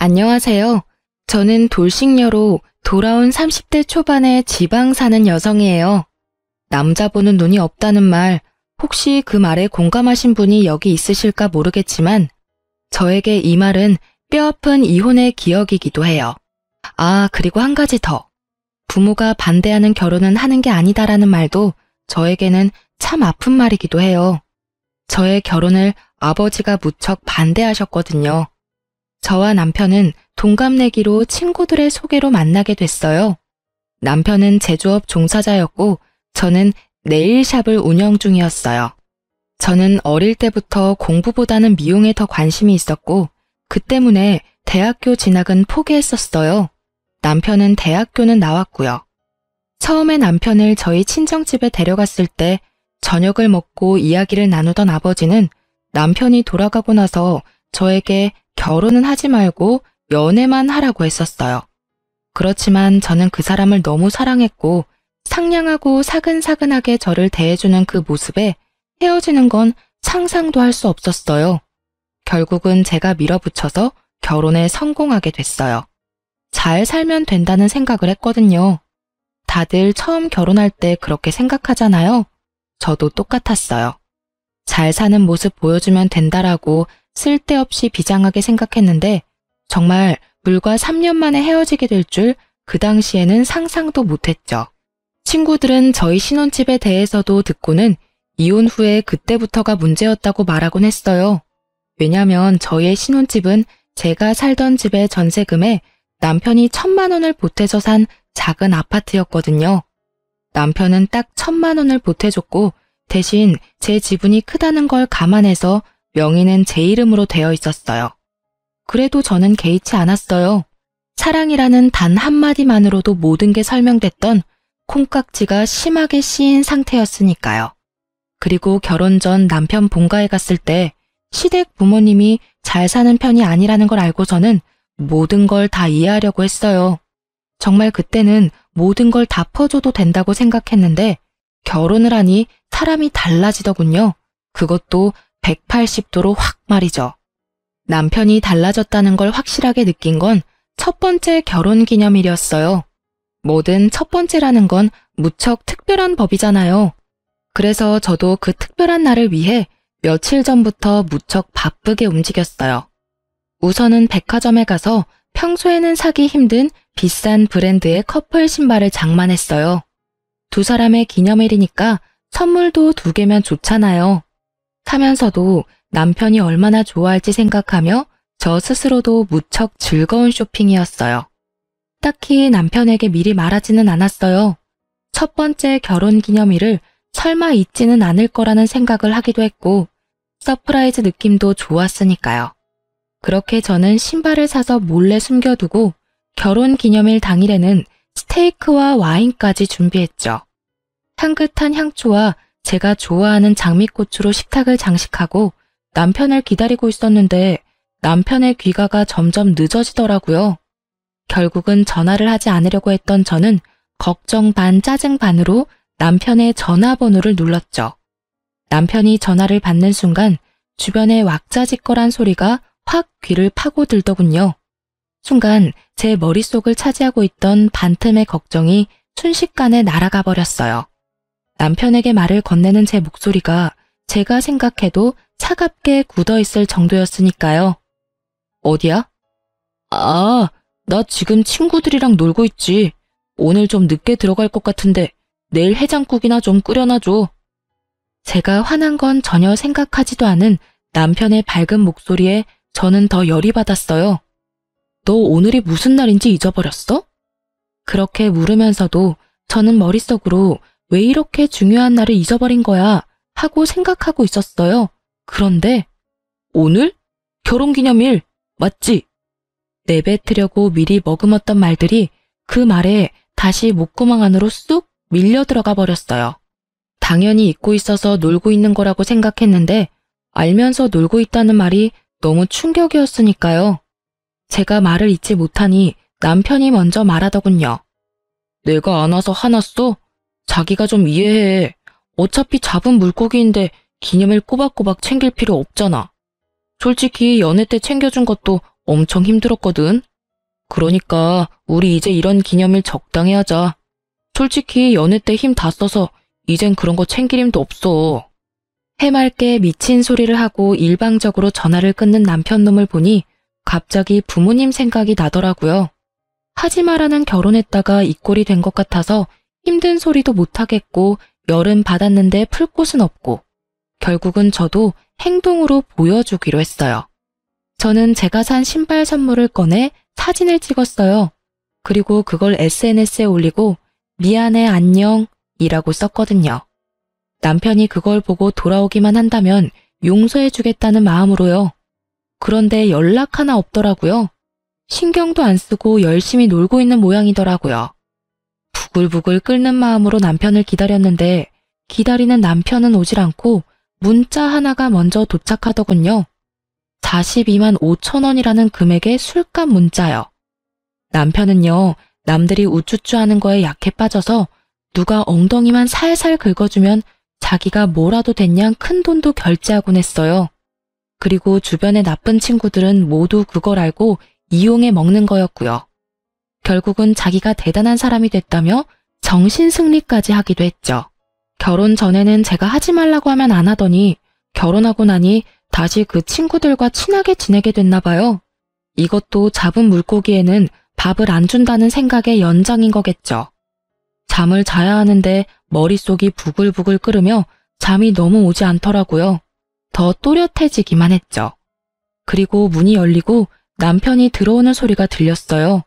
안녕하세요. 저는 돌싱녀로 돌아온 30대 초반의 지방 사는 여성이에요. 남자 보는 눈이 없다는 말, 혹시 그 말에 공감하신 분이 여기 있으실까 모르겠지만 저에게 이 말은 뼈아픈 이혼의 기억이기도 해요. 아, 그리고 한 가지 더. 부모가 반대하는 결혼은 하는 게 아니다라는 말도 저에게는 참 아픈 말이기도 해요. 저의 결혼을 아버지가 무척 반대하셨거든요. 저와 남편은 동갑내기로 친구들의 소개로 만나게 됐어요. 남편은 제조업 종사자였고 저는 네일샵을 운영 중이었어요. 저는 어릴 때부터 공부보다는 미용에 더 관심이 있었고 그 때문에 대학교 진학은 포기했었어요. 남편은 대학교는 나왔고요. 처음에 남편을 저희 친정집에 데려갔을 때 저녁을 먹고 이야기를 나누던 아버지는 남편이 돌아가고 나서 저에게 결혼은 하지 말고 연애만 하라고 했었어요. 그렇지만 저는 그 사람을 너무 사랑했고 상냥하고 사근사근하게 저를 대해주는 그 모습에 헤어지는 건 상상도 할 수 없었어요. 결국은 제가 밀어붙여서 결혼에 성공하게 됐어요. 잘 살면 된다는 생각을 했거든요. 다들 처음 결혼할 때 그렇게 생각하잖아요. 저도 똑같았어요. 잘 사는 모습 보여주면 된다라고 쓸데없이 비장하게 생각했는데 정말 불과 3년 만에 헤어지게 될 줄 그 당시에는 상상도 못했죠. 친구들은 저희 신혼집에 대해서도 듣고는 이혼 후에 그때부터가 문제였다고 말하곤 했어요. 왜냐면 저희의 신혼집은 제가 살던 집의 전세금에 남편이 1,000만 원을 보태서 산 작은 아파트였거든요. 남편은 딱 1,000만 원을 보태줬고 대신 제 지분이 크다는 걸 감안해서 명의는 제 이름으로 되어 있었어요. 그래도 저는 개의치 않았어요. 사랑이라는 단 한마디만으로도 모든 게 설명됐던 콩깍지가 심하게 씌인 상태였으니까요. 그리고 결혼 전 남편 본가에 갔을 때 시댁 부모님이 잘 사는 편이 아니라는 걸 알고서는 모든 걸 다 이해하려고 했어요. 정말 그때는 모든 걸 다 퍼줘도 된다고 생각했는데 결혼을 하니 사람이 달라지더군요. 그것도 180도로 확 말이죠. 남편이 달라졌다는 걸 확실하게 느낀 건 첫 번째 결혼 기념일이었어요. 뭐든 첫 번째라는 건 무척 특별한 법이잖아요. 그래서 저도 그 특별한 날을 위해 며칠 전부터 무척 바쁘게 움직였어요. 우선은 백화점에 가서 평소에는 사기 힘든 비싼 브랜드의 커플 신발을 장만했어요. 두 사람의 기념일이니까 선물도 2개면 좋잖아요. 사면서도 남편이 얼마나 좋아할지 생각하며 저 스스로도 무척 즐거운 쇼핑이었어요. 딱히 남편에게 미리 말하지는 않았어요. 첫 번째 결혼 기념일을 설마 잊지는 않을 거라는 생각을 하기도 했고 서프라이즈 느낌도 좋았으니까요. 그렇게 저는 신발을 사서 몰래 숨겨두고 결혼 기념일 당일에는 스테이크와 와인까지 준비했죠. 향긋한 향초와 제가 좋아하는 장미꽃으로 식탁을 장식하고 남편을 기다리고 있었는데 남편의 귀가가 점점 늦어지더라고요. 결국은 전화를 하지 않으려고 했던 저는 걱정 반 짜증 반으로 남편의 전화번호를 눌렀죠. 남편이 전화를 받는 순간 주변에 왁자지껄한 소리가 확 귀를 파고들더군요. 순간 제 머릿속을 차지하고 있던 반틈의 걱정이 순식간에 날아가 버렸어요. 남편에게 말을 건네는 제 목소리가 제가 생각해도 차갑게 굳어있을 정도였으니까요. 어디야? 아, 나 지금 친구들이랑 놀고 있지. 오늘 좀 늦게 들어갈 것 같은데 내일 해장국이나 좀 끓여놔줘. 제가 화난 건 전혀 생각하지도 않은 남편의 밝은 목소리에 저는 더 열이 받았어요. 너 오늘이 무슨 날인지 잊어버렸어? 그렇게 물으면서도 저는 머릿속으로 왜 이렇게 중요한 날을 잊어버린 거야 하고 생각하고 있었어요. 그런데 오늘? 결혼기념일 맞지? 내뱉으려고 미리 머금었던 말들이 그 말에 다시 목구멍 안으로 쑥 밀려 들어가 버렸어요. 당연히 잊고 있어서 놀고 있는 거라고 생각했는데 알면서 놀고 있다는 말이 너무 충격이었으니까요. 제가 말을 잊지 못하니 남편이 먼저 말하더군요. 내가 안 와서 화났어? 자기가 좀 이해해. 어차피 잡은 물고기인데 기념일 꼬박꼬박 챙길 필요 없잖아. 솔직히 연애 때 챙겨준 것도 엄청 힘들었거든. 그러니까 우리 이제 이런 기념일 적당히 하자. 솔직히 연애 때 힘 다 써서 이젠 그런 거 챙길 힘도 없어. 해맑게 미친 소리를 하고 일방적으로 전화를 끊는 남편 놈을 보니 갑자기 부모님 생각이 나더라고요. 하지 마라는 결혼했다가 이 꼴이 된 것 같아서 힘든 소리도 못하겠고 열은 받았는데 풀 곳은 없고 결국은 저도 행동으로 보여주기로 했어요. 저는 제가 산 신발 선물을 꺼내 사진을 찍었어요. 그리고 그걸 SNS에 올리고 미안해 안녕 이라고 썼거든요. 남편이 그걸 보고 돌아오기만 한다면 용서해주겠다는 마음으로요. 그런데 연락 하나 없더라고요. 신경도 안 쓰고 열심히 놀고 있는 모양이더라고요. 부글부글 끓는 마음으로 남편을 기다렸는데 기다리는 남편은 오질 않고 문자 하나가 먼저 도착하더군요. 42만 5천 원이라는 금액의 술값 문자요. 남편은요, 남들이 우쭈쭈 하는 거에 약해 빠져서 누가 엉덩이만 살살 긁어주면 자기가 뭐라도 됐냥 큰 돈도 결제하곤 했어요. 그리고 주변의 나쁜 친구들은 모두 그걸 알고 이용해 먹는 거였고요. 결국은 자기가 대단한 사람이 됐다며 정신승리까지 하기도 했죠. 결혼 전에는 제가 하지 말라고 하면 안 하더니 결혼하고 나니 다시 그 친구들과 친하게 지내게 됐나 봐요. 이것도 잡은 물고기에는 밥을 안 준다는 생각의 연장인 거겠죠. 잠을 자야 하는데 머릿속이 부글부글 끓으며 잠이 너무 오지 않더라고요. 더 또렷해지기만 했죠. 그리고 문이 열리고 남편이 들어오는 소리가 들렸어요.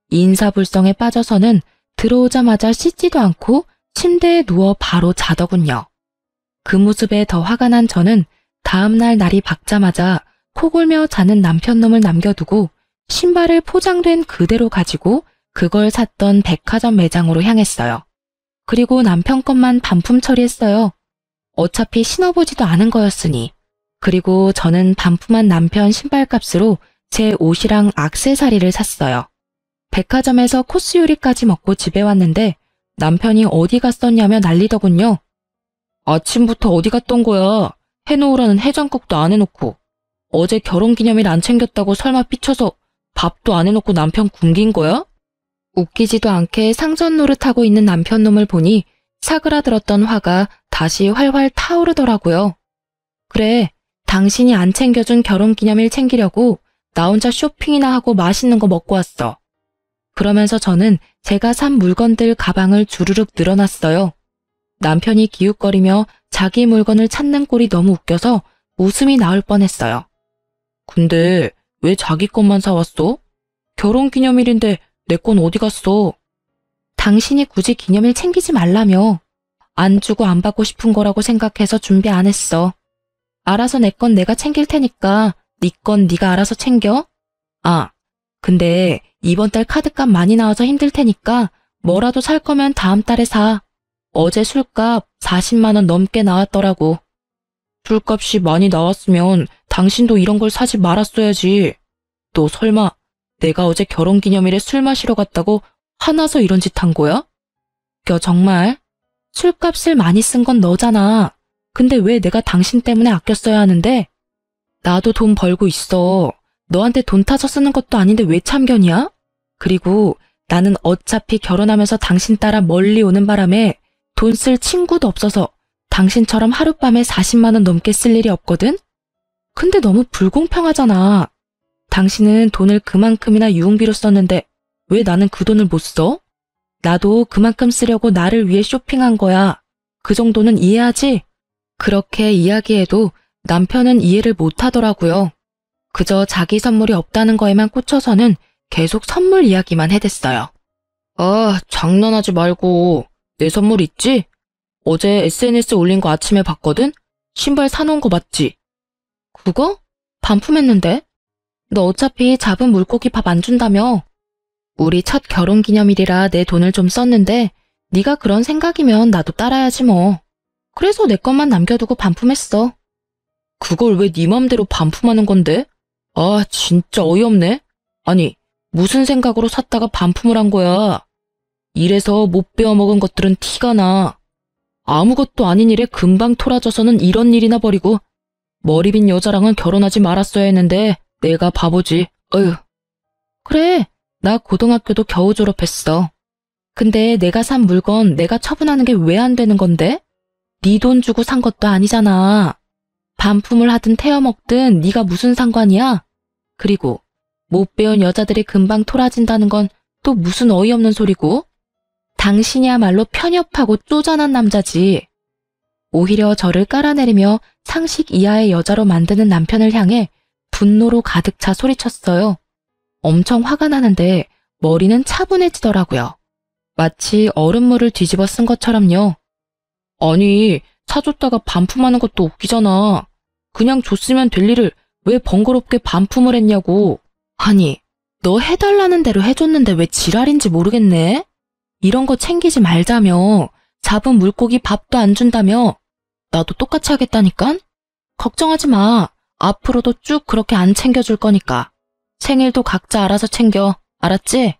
인사불성에 빠져서는 들어오자마자 씻지도 않고 침대에 누워 바로 자더군요. 그 모습에 더 화가 난 저는 다음날 날이 밝자마자 코골며 자는 남편 놈을 남겨두고 신발을 포장된 그대로 가지고 그걸 샀던 백화점 매장으로 향했어요. 그리고 남편 것만 반품 처리했어요. 어차피 신어보지도 않은 거였으니. 그리고 저는 반품한 남편 신발값으로 제 옷이랑 액세서리를 샀어요. 백화점에서 코스 요리까지 먹고 집에 왔는데 남편이 어디 갔었냐며 난리더군요. 아침부터 어디 갔던 거야? 해놓으라는 해장국도 안 해놓고. 어제 결혼기념일 안 챙겼다고 설마 삐쳐서 밥도 안 해놓고 남편 굶긴 거야? 웃기지도 않게 상전 노릇하고 있는 남편 놈을 보니 사그라들었던 화가 다시 활활 타오르더라고요. 그래, 당신이 안 챙겨준 결혼기념일 챙기려고 나 혼자 쇼핑이나 하고 맛있는 거 먹고 왔어. 그러면서 저는 제가 산 물건들 가방을 주르륵 늘어놨어요. 남편이 기웃거리며 자기 물건을 찾는 꼴이 너무 웃겨서 웃음이 나올 뻔했어요. 근데 왜 자기 것만 사왔어? 결혼기념일인데 내 건 어디 갔어? 당신이 굳이 기념일 챙기지 말라며. 안 주고 안 받고 싶은 거라고 생각해서 준비 안 했어. 알아서 내 건 내가 챙길 테니까 네 건 네가 알아서 챙겨. 아, 근데 이번 달 카드값 많이 나와서 힘들 테니까 뭐라도 살 거면 다음 달에 사. 어제 술값 40만 원 넘게 나왔더라고. 술값이 많이 나왔으면 당신도 이런 걸 사지 말았어야지. 너 설마 내가 어제 결혼기념일에 술 마시러 갔다고 화나서 이런 짓 한 거야? 정말? 술값을 많이 쓴 건 너잖아. 근데 왜 내가 당신 때문에 아껴 써야 하는데? 나도 돈 벌고 있어. 너한테 돈 타서 쓰는 것도 아닌데 왜 참견이야? 그리고 나는 어차피 결혼하면서 당신 따라 멀리 오는 바람에 돈 쓸 친구도 없어서 당신처럼 하룻밤에 40만 원 넘게 쓸 일이 없거든? 근데 너무 불공평하잖아. 당신은 돈을 그만큼이나 유흥비로 썼는데 왜 나는 그 돈을 못 써? 나도 그만큼 쓰려고 나를 위해 쇼핑한 거야. 그 정도는 이해하지? 그렇게 이야기해도 남편은 이해를 못 하더라고요. 그저 자기 선물이 없다는 거에만 꽂혀서는 계속 선물 이야기만 해댔어요. 아, 장난하지 말고. 내 선물 있지? 어제 SNS 올린 거 아침에 봤거든? 신발 사놓은 거 맞지? 그거? 반품했는데? 너 어차피 잡은 물고기 밥 안 준다며? 우리 첫 결혼기념일이라 내 돈을 좀 썼는데 네가 그런 생각이면 나도 따라야지 뭐. 그래서 내 것만 남겨두고 반품했어. 그걸 왜 네 맘대로 반품하는 건데? 아, 진짜 어이없네. 아니, 무슨 생각으로 샀다가 반품을 한 거야? 이래서 못 배워먹은 것들은 티가 나. 아무것도 아닌 일에 금방 토라져서는 이런 일이나 버리고 머리 빈 여자랑은 결혼하지 말았어야 했는데 내가 바보지. 어휴. 그래, 나 고등학교도 겨우 졸업했어. 근데 내가 산 물건 내가 처분하는 게 왜 안 되는 건데? 네 돈 주고 산 것도 아니잖아. 반품을 하든 태워 먹든 네가 무슨 상관이야? 그리고 못 배운 여자들이 금방 토라진다는 건 또 무슨 어이없는 소리고? 당신이야말로 편협하고 쪼잔한 남자지. 오히려 저를 깔아내리며 상식 이하의 여자로 만드는 남편을 향해 분노로 가득 차 소리쳤어요. 엄청 화가 나는데 머리는 차분해지더라고요. 마치 얼음물을 뒤집어 쓴 것처럼요. 아니, 사줬다가 반품하는 것도 웃기잖아. 그냥 줬으면 될 일을 왜 번거롭게 반품을 했냐고. 아니, 너 해달라는 대로 해줬는데 왜 지랄인지 모르겠네? 이런 거 챙기지 말자며. 잡은 물고기 밥도 안 준다며. 나도 똑같이 하겠다니깐? 걱정하지 마. 앞으로도 쭉 그렇게 안 챙겨줄 거니까. 생일도 각자 알아서 챙겨. 알았지?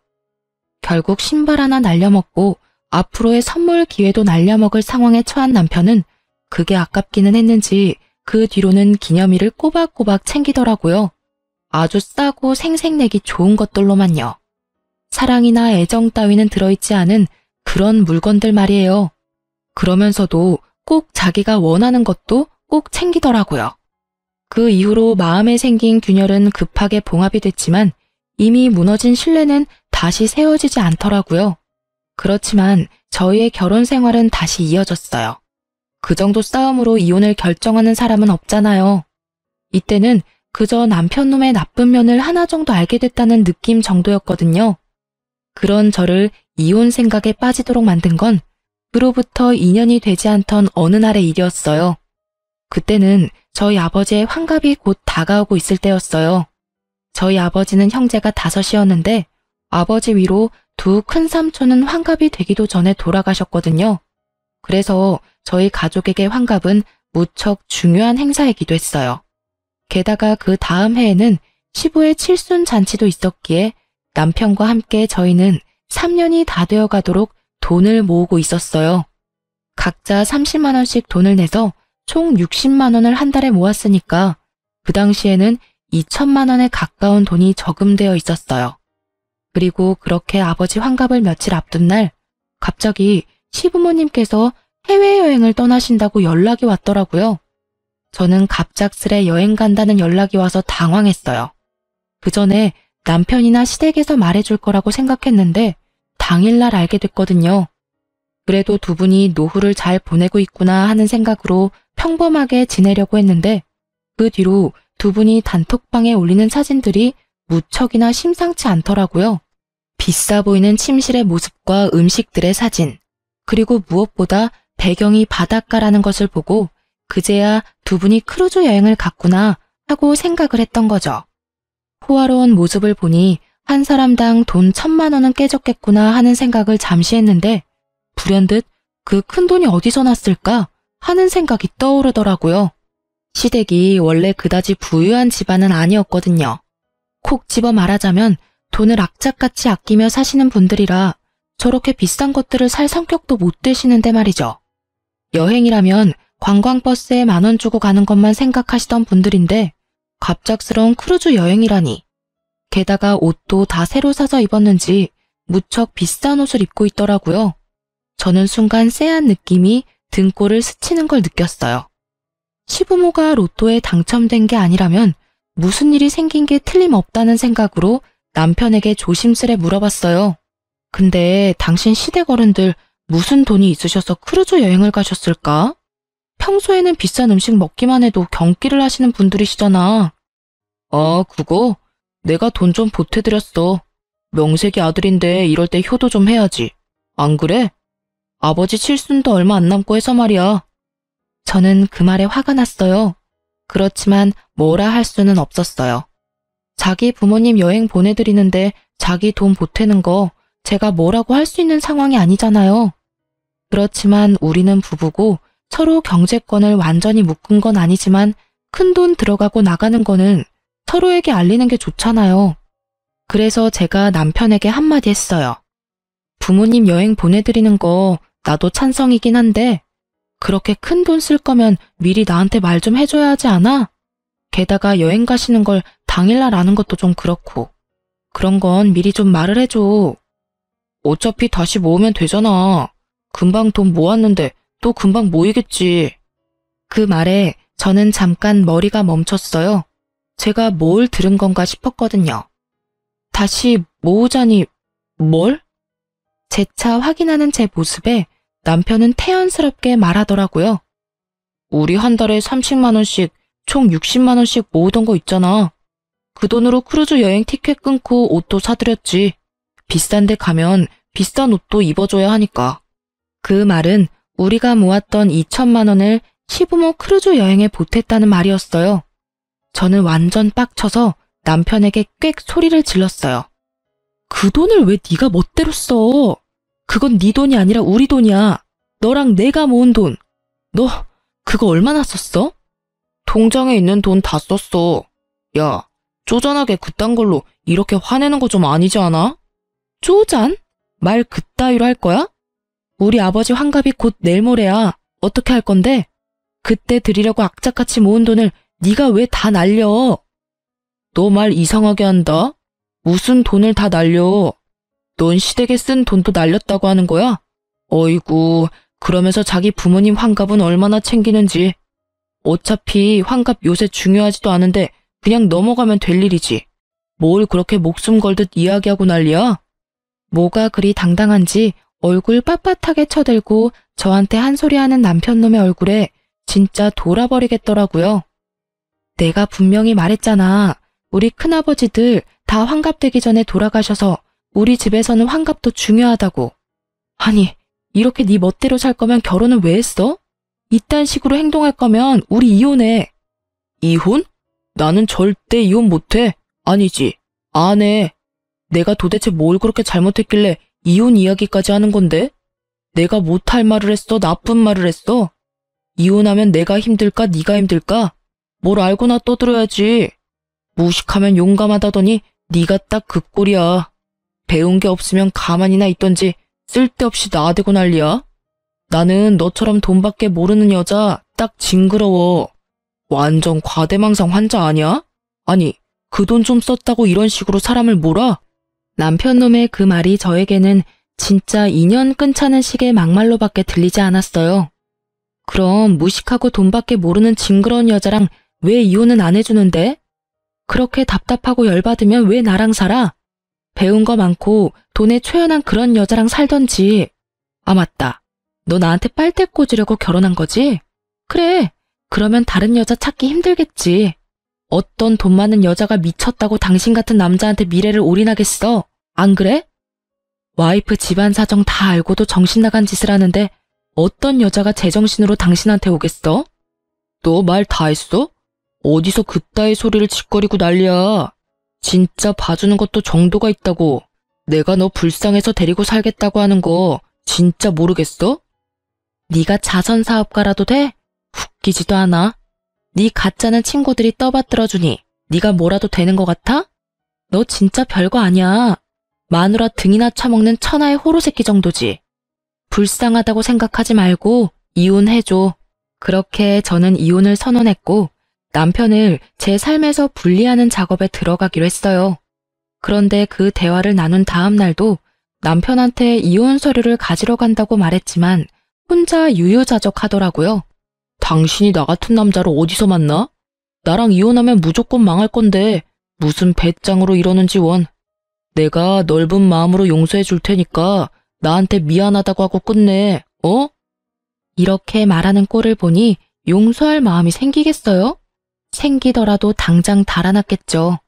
결국 신발 하나 날려먹고 앞으로의 선물 기회도 날려먹을 상황에 처한 남편은 그게 아깝기는 했는지 그 뒤로는 기념일을 꼬박꼬박 챙기더라고요. 아주 싸고 생색내기 좋은 것들로만요. 사랑이나 애정 따위는 들어있지 않은 그런 물건들 말이에요. 그러면서도 꼭 자기가 원하는 것도 꼭 챙기더라고요. 그 이후로 마음에 생긴 균열은 급하게 봉합이 됐지만 이미 무너진 신뢰는 다시 세워지지 않더라고요. 그렇지만 저희의 결혼 생활은 다시 이어졌어요. 그 정도 싸움으로 이혼을 결정하는 사람은 없잖아요. 이때는 그저 남편 놈의 나쁜 면을 하나 정도 알게 됐다는 느낌 정도였거든요. 그런 저를 이혼 생각에 빠지도록 만든 건 그로부터 2년이 되지 않던 어느 날의 일이었어요. 그때는 저희 아버지의 환갑이 곧 다가오고 있을 때였어요. 저희 아버지는 형제가 5이었는데 아버지 위로 두 큰삼촌은 환갑이 되기도 전에 돌아가셨거든요. 그래서 저희 가족에게 환갑은 무척 중요한 행사이기도 했어요. 게다가 그 다음 해에는 시부의 칠순 잔치도 있었기에 남편과 함께 저희는 3년이 다 되어 가도록 돈을 모으고 있었어요. 각자 30만 원씩 돈을 내서 총 60만 원을 한 달에 모았으니까 그 당시에는 2천만 원에 가까운 돈이 저금되어 있었어요. 그리고 그렇게 아버지 환갑을 며칠 앞둔 날 갑자기 시부모님께서 해외여행을 떠나신다고 연락이 왔더라고요. 저는 갑작스레 여행 간다는 연락이 와서 당황했어요. 그 전에 남편이나 시댁에서 말해줄 거라고 생각했는데 당일날 알게 됐거든요. 그래도 두 분이 노후를 잘 보내고 있구나 하는 생각으로 평범하게 지내려고 했는데 그 뒤로 두 분이 단톡방에 올리는 사진들이 무척이나 심상치 않더라고요. 비싸 보이는 침실의 모습과 음식들의 사진, 그리고 무엇보다 배경이 바닷가라는 것을 보고 그제야 두 분이 크루즈 여행을 갔구나 하고 생각을 했던 거죠. 호화로운 모습을 보니 한 사람당 돈 1,000만 원은 깨졌겠구나 하는 생각을 잠시 했는데 불현듯 그 큰 돈이 어디서 났을까 하는 생각이 떠오르더라고요. 시댁이 원래 그다지 부유한 집안은 아니었거든요. 콕 집어 말하자면 돈을 악착같이 아끼며 사시는 분들이라 저렇게 비싼 것들을 살 성격도 못 되시는데 말이죠. 여행이라면 관광버스에 10,000원 주고 가는 것만 생각하시던 분들인데 갑작스러운 크루즈 여행이라니. 게다가 옷도 다 새로 사서 입었는지 무척 비싼 옷을 입고 있더라고요. 저는 순간 쎄한 느낌이 등골을 스치는 걸 느꼈어요. 시부모가 로또에 당첨된 게 아니라면 무슨 일이 생긴 게 틀림없다는 생각으로 남편에게 조심스레 물어봤어요. 근데 당신 시댁 어른들 무슨 돈이 있으셔서 크루즈 여행을 가셨을까? 평소에는 비싼 음식 먹기만 해도 경기를 하시는 분들이시잖아. 아, 그거? 내가 돈 좀 보태드렸어. 명색이 아들인데 이럴 때 효도 좀 해야지. 안 그래? 아버지 칠순도 얼마 안 남고 해서 말이야. 저는 그 말에 화가 났어요. 그렇지만 뭐라 할 수는 없었어요. 자기 부모님 여행 보내드리는데 자기 돈 보태는 거 제가 뭐라고 할 수 있는 상황이 아니잖아요. 그렇지만 우리는 부부고 서로 경제권을 완전히 묶은 건 아니지만 큰 돈 들어가고 나가는 거는 서로에게 알리는 게 좋잖아요. 그래서 제가 남편에게 한마디 했어요. 부모님 여행 보내드리는 거 나도 찬성이긴 한데 그렇게 큰 돈 쓸 거면 미리 나한테 말 좀 해줘야 하지 않아? 게다가 여행 가시는 걸 당일날 아는 것도 좀 그렇고. 그런 건 미리 좀 말을 해줘. 어차피 다시 모으면 되잖아. 금방 돈 모았는데 또 금방 모이겠지. 그 말에 저는 잠깐 머리가 멈췄어요. 제가 뭘 들은 건가 싶었거든요. 다시 모으자니 뭘? 재차 확인하는 제 모습에 남편은 태연스럽게 말하더라고요. 우리 한 달에 30만 원씩 총 60만 원씩 모으던 거 있잖아. 그 돈으로 크루즈 여행 티켓 끊고 옷도 사드렸지. 비싼 데 가면 비싼 옷도 입어줘야 하니까. 그 말은 우리가 모았던 2천만 원을 시부모 크루즈 여행에 보탰다는 말이었어요. 저는 완전 빡쳐서 남편에게 꽥 소리를 질렀어요. 그 돈을 왜 네가 멋대로 써? 그건 네 돈이 아니라 우리 돈이야. 너랑 내가 모은 돈. 너 그거 얼마나 썼어? 통장에 있는 돈 다 썼어. 야, 쪼잔하게 그딴 걸로 이렇게 화내는 거 좀 아니지 않아? 쪼잔? 말 그따위로 할 거야? 우리 아버지 환갑이 곧 내일 모레야. 어떻게 할 건데? 그때 드리려고 악착같이 모은 돈을 네가 왜 다 날려? 너 말 이상하게 한다. 무슨 돈을 다 날려? 넌 시댁에 쓴 돈도 날렸다고 하는 거야? 어이구, 그러면서 자기 부모님 환갑은 얼마나 챙기는지. 어차피 환갑 요새 중요하지도 않은데 그냥 넘어가면 될 일이지. 뭘 그렇게 목숨 걸듯 이야기하고 난리야? 뭐가 그리 당당한지 얼굴 빳빳하게 쳐들고 저한테 한 소리 하는 남편놈의 얼굴에 진짜 돌아버리겠더라고요. 내가 분명히 말했잖아. 우리 큰아버지들 다 환갑되기 전에 돌아가셔서 우리 집에서는 환갑도 중요하다고. 아니, 이렇게 네 멋대로 살 거면 결혼은 왜 했어? 이딴 식으로 행동할 거면 우리 이혼해. 이혼? 나는 절대 이혼 못해. 아니지, 안 해. 내가 도대체 뭘 그렇게 잘못했길래 이혼 이야기까지 하는 건데? 내가 못할 말을 했어? 나쁜 말을 했어? 이혼하면 내가 힘들까? 네가 힘들까? 뭘 알고나 떠들어야지. 무식하면 용감하다더니 네가 딱 그 꼴이야. 배운 게 없으면 가만히나 있던지 쓸데없이 나대고 난리야. 나는 너처럼 돈밖에 모르는 여자 딱 징그러워. 완전 과대망상 환자 아니야? 아니, 그 돈 좀 썼다고 이런 식으로 사람을 몰아? 남편놈의 그 말이 저에게는 진짜 인연 끊자는 식의 막말로밖에 들리지 않았어요. 그럼 무식하고 돈밖에 모르는 징그러운 여자랑 왜 이혼은 안 해주는데? 그렇게 답답하고 열받으면 왜 나랑 살아? 배운 거 많고 돈에 초연한 그런 여자랑 살던지. 아, 맞다. 너 나한테 빨대 꽂으려고 결혼한 거지? 그래. 그러면 다른 여자 찾기 힘들겠지. 어떤 돈 많은 여자가 미쳤다고 당신 같은 남자한테 미래를 올인하겠어? 안 그래? 와이프 집안 사정 다 알고도 정신 나간 짓을 하는데 어떤 여자가 제정신으로 당신한테 오겠어? 너 말 다 했어? 어디서 그따위 소리를 짓거리고 난리야. 진짜 봐주는 것도 정도가 있다고. 내가 너 불쌍해서 데리고 살겠다고 하는 거 진짜 모르겠어? 네가 자선사업가라도 돼? 웃기지도 않아. 네 가짜는 친구들이 떠받들어주니 네가 뭐라도 되는 것 같아? 너 진짜 별거 아니야. 마누라 등이나 차먹는 천하의 호로새끼 정도지. 불쌍하다고 생각하지 말고 이혼해줘. 그렇게 저는 이혼을 선언했고 남편을 제 삶에서 분리하는 작업에 들어가기로 했어요. 그런데 그 대화를 나눈 다음 날도 남편한테 이혼 서류를 가지러 간다고 말했지만 혼자 유유자적하더라고요. 당신이 나 같은 남자를 어디서 만나? 나랑 이혼하면 무조건 망할 건데 무슨 배짱으로 이러는지 원. 내가 넓은 마음으로 용서해 줄 테니까 나한테 미안하다고 하고 끝내. 어? 이렇게 말하는 꼴을 보니 용서할 마음이 생기겠어요? 생기더라도 당장 달아났겠죠.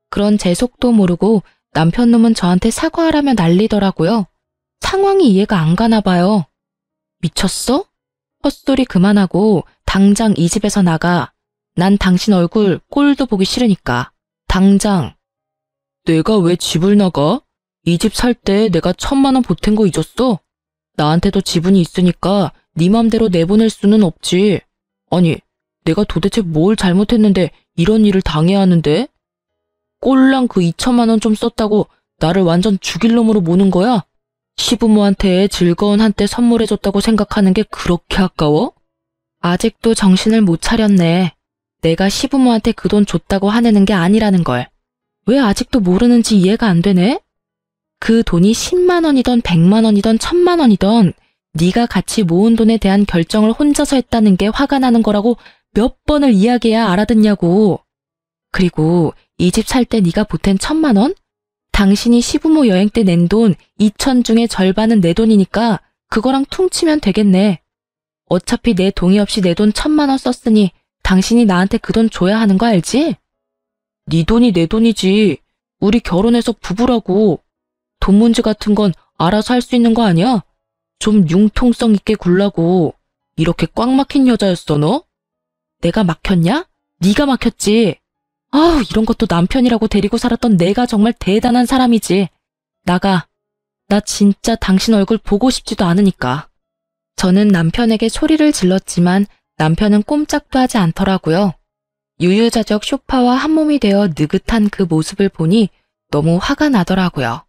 그런 제 속도 모르고 남편놈은 저한테 사과하라며 난리더라고요. 상황이 이해가 안 가나 봐요. 미쳤어? 헛소리 그만하고 당장 이 집에서 나가. 난 당신 얼굴 꼴도 보기 싫으니까. 당장. 내가 왜 집을 나가? 이 집 살 때 내가 1,000만 원 보탠 거 잊었어? 나한테도 지분이 있으니까 네 맘대로 내보낼 수는 없지. 아니, 내가 도대체 뭘 잘못했는데 이런 일을 당해야 하는데? 꼴랑 그 2,000만 원 좀 썼다고 나를 완전 죽일 놈으로 모는 거야? 시부모한테 즐거운 한때 선물해줬다고 생각하는 게 그렇게 아까워? 아직도 정신을 못 차렸네. 내가 시부모한테 그 돈 줬다고 화내는 게 아니라는 걸. 왜 아직도 모르는지 이해가 안 되네? 그 돈이 10만 원이던 100만 원이던 1000만 원이던 네가 같이 모은 돈에 대한 결정을 혼자서 했다는 게 화가 나는 거라고 몇 번을 이야기해야 알아듣냐고. 그리고 이 집 살 때 네가 보탠 1000만 원? 당신이 시부모 여행 때 낸 돈 2000 중에 절반은 내 돈이니까 그거랑 퉁치면 되겠네. 어차피 내 동의 없이 내 돈 1000만 원 썼으니 당신이 나한테 그 돈 줘야 하는 거 알지? 네 돈이 내 돈이지. 우리 결혼해서 부부라고. 돈 문제 같은 건 알아서 할 수 있는 거 아니야? 좀 융통성 있게 굴라고. 이렇게 꽉 막힌 여자였어 너? 내가 막혔냐? 네가 막혔지. 아우, 이런 것도 남편이라고 데리고 살았던 내가 정말 대단한 사람이지. 나가. 나 진짜 당신 얼굴 보고 싶지도 않으니까. 저는 남편에게 소리를 질렀지만 남편은 꼼짝도 하지 않더라고요. 유유자적 소파와 한몸이 되어 느긋한 그 모습을 보니 너무 화가 나더라고요.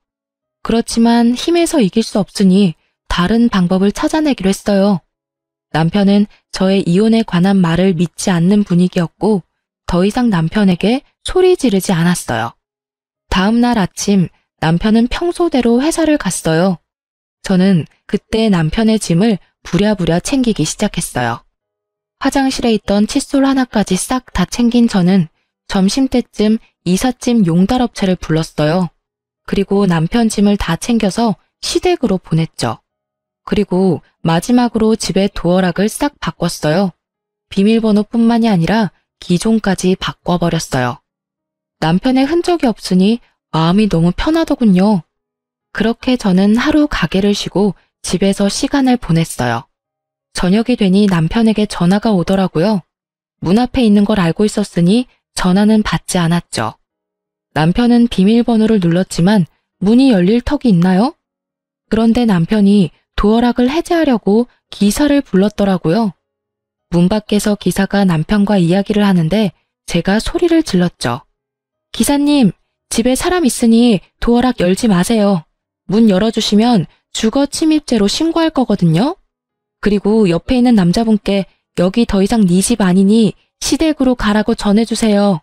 그렇지만 힘에서 이길 수 없으니 다른 방법을 찾아내기로 했어요. 남편은 저의 이혼에 관한 말을 믿지 않는 분위기였고 더 이상 남편에게 소리 지르지 않았어요. 다음 날 아침 남편은 평소대로 회사를 갔어요. 저는 그때 남편의 짐을 부랴부랴 챙기기 시작했어요. 화장실에 있던 칫솔 하나까지 싹 다 챙긴 저는 점심때쯤 이삿짐 용달업체를 불렀어요. 그리고 남편 짐을 다 챙겨서 시댁으로 보냈죠. 그리고 마지막으로 집의 도어락을 싹 바꿨어요. 비밀번호뿐만이 아니라 기종까지 바꿔버렸어요. 남편의 흔적이 없으니 마음이 너무 편하더군요. 그렇게 저는 하루 가게를 쉬고 집에서 시간을 보냈어요. 저녁이 되니 남편에게 전화가 오더라고요. 문 앞에 있는 걸 알고 있었으니 전화는 받지 않았죠. 남편은 비밀번호를 눌렀지만 문이 열릴 턱이 있나요? 그런데 남편이 도어락을 해제하려고 기사를 불렀더라고요. 문 밖에서 기사가 남편과 이야기를 하는데 제가 소리를 질렀죠. 기사님, 집에 사람 있으니 도어락 열지 마세요. 문 열어주시면 주거 침입죄로 신고할 거거든요. 그리고 옆에 있는 남자분께 여기 더 이상 네 집 아니니 시댁으로 가라고 전해주세요.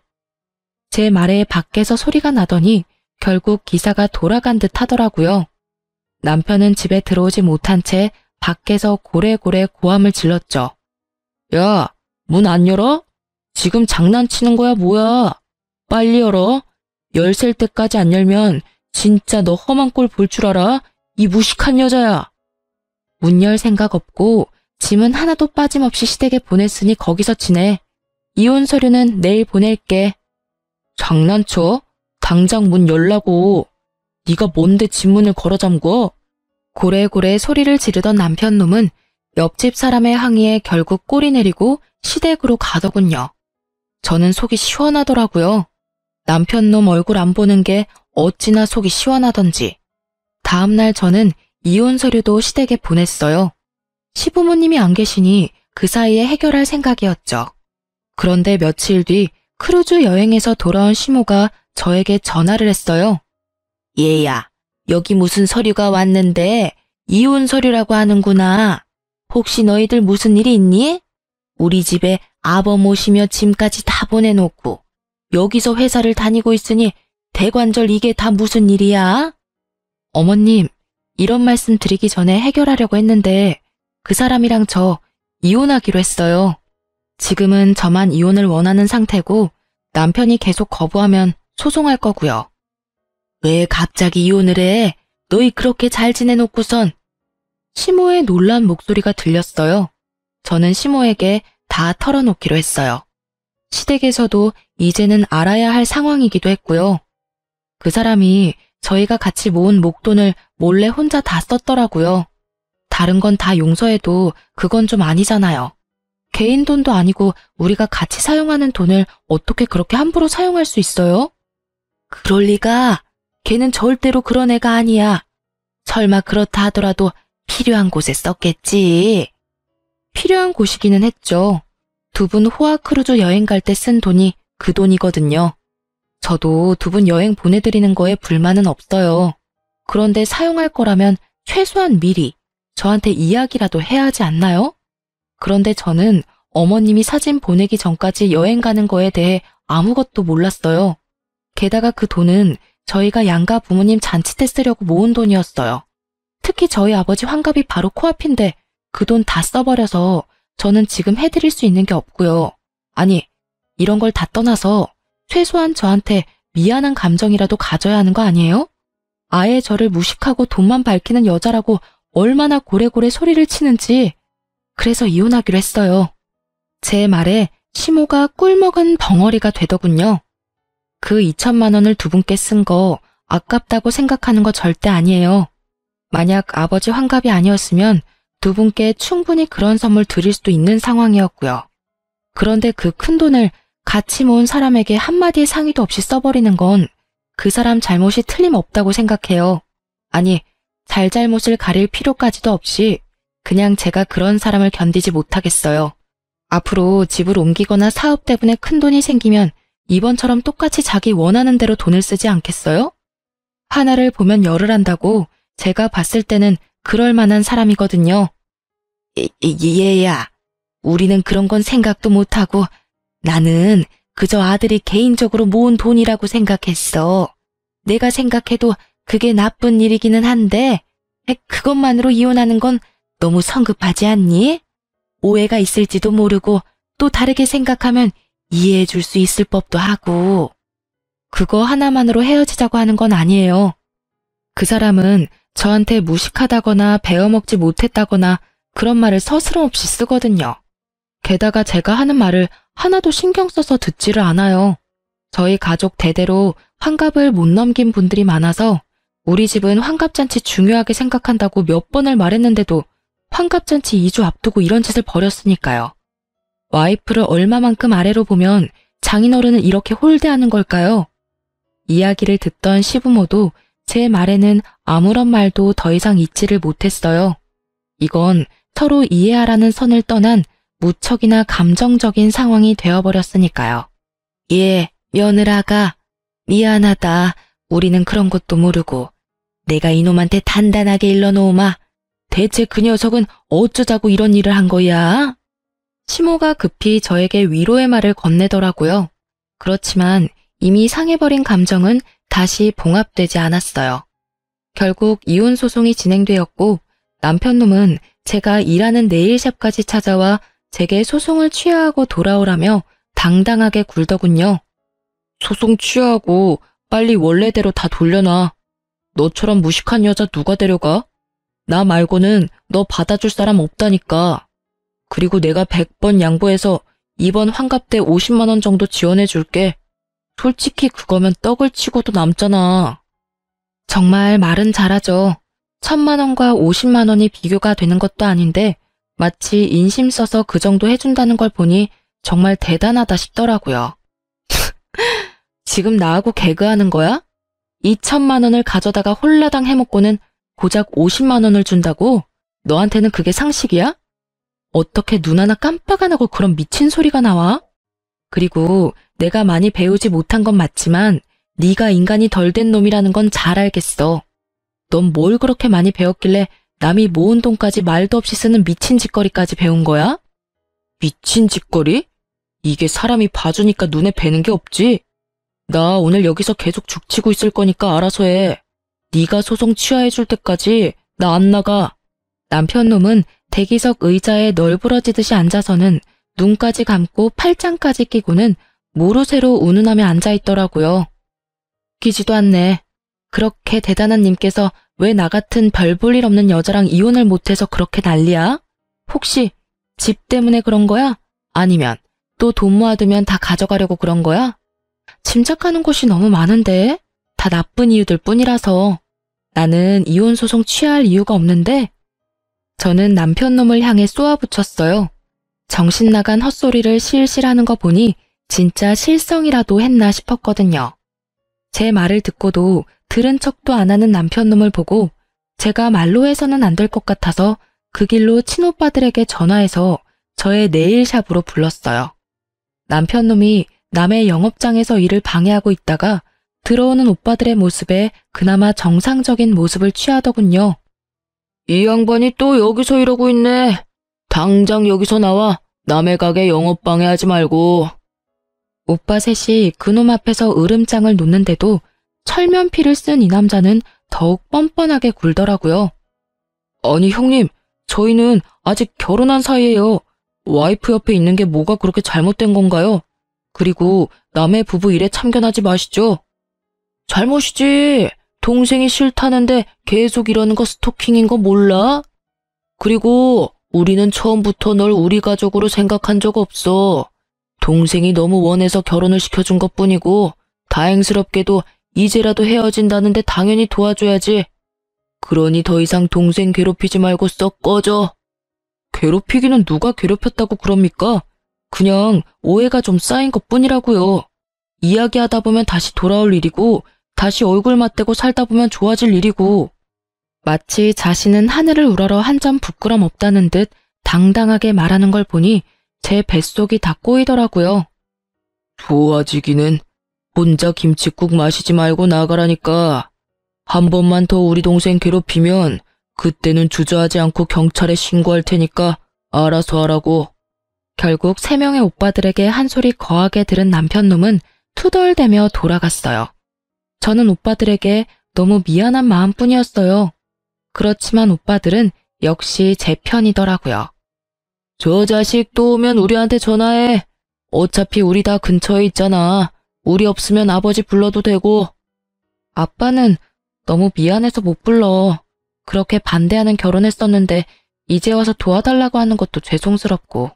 제 말에 밖에서 소리가 나더니 결국 기사가 돌아간 듯 하더라고요. 남편은 집에 들어오지 못한 채 밖에서 고래고래 고함을 질렀죠. 야, 문 안 열어? 지금 장난치는 거야 뭐야? 빨리 열어. 열셀 때까지 안 열면 진짜 너 험한 꼴 볼 줄 알아? 이 무식한 여자야. 문 열 생각 없고 짐은 하나도 빠짐없이 시댁에 보냈으니 거기서 지내. 이혼 서류는 내일 보낼게. 장난쳐? 당장 문 열라고. 네가 뭔데 집 문을 걸어 잠궈? 고래고래 소리를 지르던 남편 놈은 옆집 사람의 항의에 결국 꼬리 내리고 시댁으로 가더군요. 저는 속이 시원하더라고요. 남편 놈 얼굴 안 보는 게 어찌나 속이 시원하던지. 다음 날 저는 이혼 서류도 시댁에 보냈어요. 시부모님이 안 계시니 그 사이에 해결할 생각이었죠. 그런데 며칠 뒤 크루즈 여행에서 돌아온 시모가 저에게 전화를 했어요. 얘야, 여기 무슨 서류가 왔는데 이혼 서류라고 하는구나. 혹시 너희들 무슨 일이 있니? 우리 집에 아버 모시며 짐까지 다 보내놓고 여기서 회사를 다니고 있으니 대관절 이게 다 무슨 일이야? 어머님, 이런 말씀 드리기 전에 해결하려고 했는데 그 사람이랑 저 이혼하기로 했어요. 지금은 저만 이혼을 원하는 상태고 남편이 계속 거부하면 소송할 거고요. 왜 갑자기 이혼을 해? 너희 그렇게 잘 지내놓고선. 시모의 놀란 목소리가 들렸어요. 저는 시모에게 다 털어놓기로 했어요. 시댁에서도 이제는 알아야 할 상황이기도 했고요. 그 사람이 저희가 같이 모은 목돈을 몰래 혼자 다 썼더라고요. 다른 건 다 용서해도 그건 좀 아니잖아요. 개인 돈도 아니고 우리가 같이 사용하는 돈을 어떻게 그렇게 함부로 사용할 수 있어요? 그럴 리가. 걔는 절대로 그런 애가 아니야. 설마 그렇다 하더라도 필요한 곳에 썼겠지. 필요한 곳이기는 했죠. 두 분 호화 크루즈 여행 갈 때 쓴 돈이 그 돈이거든요. 저도 두 분 여행 보내드리는 거에 불만은 없어요. 그런데 사용할 거라면 최소한 미리 저한테 이야기라도 해야 하지 않나요? 그런데 저는 어머님이 사진 보내기 전까지 여행 가는 거에 대해 아무것도 몰랐어요. 게다가 그 돈은 저희가 양가 부모님 잔치 때 쓰려고 모은 돈이었어요. 특히 저희 아버지 환갑이 바로 코앞인데 그 돈 다 써버려서 저는 지금 해드릴 수 있는 게 없고요. 아니, 이런 걸 다 떠나서 최소한 저한테 미안한 감정이라도 가져야 하는 거 아니에요? 아예 저를 무식하고 돈만 밝히는 여자라고 얼마나 고래고래 소리를 치는지. 그래서 이혼하기로 했어요. 제 말에 시모가 꿀먹은 벙어리가 되더군요. 그 2천만 원을 두 분께 쓴 거 아깝다고 생각하는 거 절대 아니에요. 만약 아버지 환갑이 아니었으면 두 분께 충분히 그런 선물 드릴 수도 있는 상황이었고요. 그런데 그 큰 돈을 같이 모은 사람에게 한마디의 상의도 없이 써버리는 건 그 사람 잘못이 틀림없다고 생각해요. 아니, 잘잘못을 가릴 필요까지도 없이 그냥 제가 그런 사람을 견디지 못하겠어요. 앞으로 집을 옮기거나 사업 때문에 큰 돈이 생기면 이번처럼 똑같이 자기 원하는 대로 돈을 쓰지 않겠어요? 하나를 보면 열을 한다고 제가 봤을 때는 그럴 만한 사람이거든요. 얘야, 우리는 그런 건 생각도 못하고 나는 그저 아들이 개인적으로 모은 돈이라고 생각했어. 내가 생각해도 그게 나쁜 일이기는 한데 그것만으로 이혼하는 건 너무 성급하지 않니? 오해가 있을지도 모르고 또 다르게 생각하면 이해해 줄 수 있을 법도 하고. 그거 하나만으로 헤어지자고 하는 건 아니에요. 그 사람은 저한테 무식하다거나 배워먹지 못했다거나 그런 말을 서스럼없이 쓰거든요. 게다가 제가 하는 말을 하나도 신경 써서 듣지를 않아요. 저희 가족 대대로 환갑을 못 넘긴 분들이 많아서 우리 집은 환갑잔치 중요하게 생각한다고 몇 번을 말했는데도 환갑잔치 2주 앞두고 이런 짓을 벌였으니까요. 와이프를 얼마만큼 아래로 보면 장인어른은 이렇게 홀대하는 걸까요? 이야기를 듣던 시부모도 제 말에는 아무런 말도 더 이상 잊지를 못했어요. 이건 서로 이해하라는 선을 떠난 무척이나 감정적인 상황이 되어버렸으니까요. 예, 며느라가 미안하다. 우리는 그런 것도 모르고 내가 이놈한테 단단하게 일러놓으마. 대체 그 녀석은 어쩌자고 이런 일을 한 거야? 시모가 급히 저에게 위로의 말을 건네더라고요. 그렇지만 이미 상해버린 감정은 다시 봉합되지 않았어요. 결국 이혼 소송이 진행되었고 남편놈은 제가 일하는 네일샵까지 찾아와 제게 소송을 취하하고 돌아오라며 당당하게 굴더군요. 소송 취하하고 빨리 원래대로 다 돌려놔. 너처럼 무식한 여자 누가 데려가? 나 말고는 너 받아줄 사람 없다니까. 그리고 내가 100번 양보해서 이번 환갑 때 50만 원 정도 지원해 줄게. 솔직히 그거면 떡을 치고도 남잖아. 정말 말은 잘하죠. 1,000만 원과 50만 원이 비교가 되는 것도 아닌데 마치 인심 써서 그 정도 해준다는 걸 보니 정말 대단하다 싶더라고요. 지금 나하고 개그하는 거야? 2천만 원을 가져다가 홀라당 해먹고는 고작 50만 원을 준다고? 너한테는 그게 상식이야? 어떻게 눈 하나 깜빡 안 하고 그런 미친 소리가 나와? 그리고 내가 많이 배우지 못한 건 맞지만 네가 인간이 덜 된 놈이라는 건 잘 알겠어. 넌 뭘 그렇게 많이 배웠길래 남이 모은 돈까지 말도 없이 쓰는 미친 짓거리까지 배운 거야? 미친 짓거리? 이게 사람이 봐주니까 눈에 뵈는 게 없지? 나 오늘 여기서 계속 죽치고 있을 거니까 알아서 해. 네가 소송 취하해줄 때까지 나 안 나가. 남편놈은 대기석 의자에 널브러지듯이 앉아서는 눈까지 감고 팔짱까지 끼고는 모르쇠로 운운하며 앉아있더라고요. 웃기지도 않네. 그렇게 대단한 님께서 왜 나 같은 별 볼 일 없는 여자랑 이혼을 못해서 그렇게 난리야? 혹시 집 때문에 그런 거야? 아니면 또 돈 모아두면 다 가져가려고 그런 거야? 짐작하는 곳이 너무 많은데 다 나쁜 이유들 뿐이라서 나는 이혼 소송 취할 이유가 없는데. 저는 남편놈을 향해 쏘아붙였어요. 정신 나간 헛소리를 실실 하는 거 보니 진짜 실성이라도 했나 싶었거든요. 제 말을 듣고도 들은 척도 안 하는 남편놈을 보고 제가 말로 해서는 안 될 것 같아서 그 길로 친오빠들에게 전화해서 저의 네일샵으로 불렀어요. 남편놈이 남의 영업장에서 일을 방해하고 있다가 들어오는 오빠들의 모습에 그나마 정상적인 모습을 취하더군요. 이 양반이 또 여기서 이러고 있네. 당장 여기서 나와. 남의 가게 영업방해하지 말고. 오빠 셋이 그놈 앞에서 으름장을 놓는데도 철면피를 쓴 이 남자는 더욱 뻔뻔하게 굴더라고요. 아니 형님, 저희는 아직 결혼한 사이예요. 와이프 옆에 있는 게 뭐가 그렇게 잘못된 건가요? 그리고 남의 부부 일에 참견하지 마시죠. 잘못이지. 동생이 싫다는데 계속 이러는 거 스토킹인 거 몰라? 그리고 우리는 처음부터 널 우리 가족으로 생각한 적 없어. 동생이 너무 원해서 결혼을 시켜준 것뿐이고 다행스럽게도 이제라도 헤어진다는데 당연히 도와줘야지. 그러니 더 이상 동생 괴롭히지 말고 썩 꺼져. 괴롭히기는 누가 괴롭혔다고 그럽니까? 그냥 오해가 좀 쌓인 것뿐이라고요. 이야기하다 보면 다시 돌아올 일이고 다시 얼굴 맞대고 살다 보면 좋아질 일이고. 마치 자신은 하늘을 우러러 한 점 부끄럼 없다는 듯 당당하게 말하는 걸 보니 제 뱃속이 다 꼬이더라고요. 좋아지기는 혼자 김칫국 마시지 말고 나가라니까. 한 번만 더 우리 동생 괴롭히면 그때는 주저하지 않고 경찰에 신고할 테니까 알아서 하라고. 결국 3명의 오빠들에게 한 소리 거하게 들은 남편놈은 투덜대며 돌아갔어요. 저는 오빠들에게 너무 미안한 마음뿐이었어요. 그렇지만 오빠들은 역시 제 편이더라고요. 저 자식 또 오면 우리한테 전화해. 어차피 우리 다 근처에 있잖아. 우리 없으면 아버지 불러도 되고. 아빠는 너무 미안해서 못 불러. 그렇게 반대하는 결혼했었는데 이제 와서 도와달라고 하는 것도 죄송스럽고.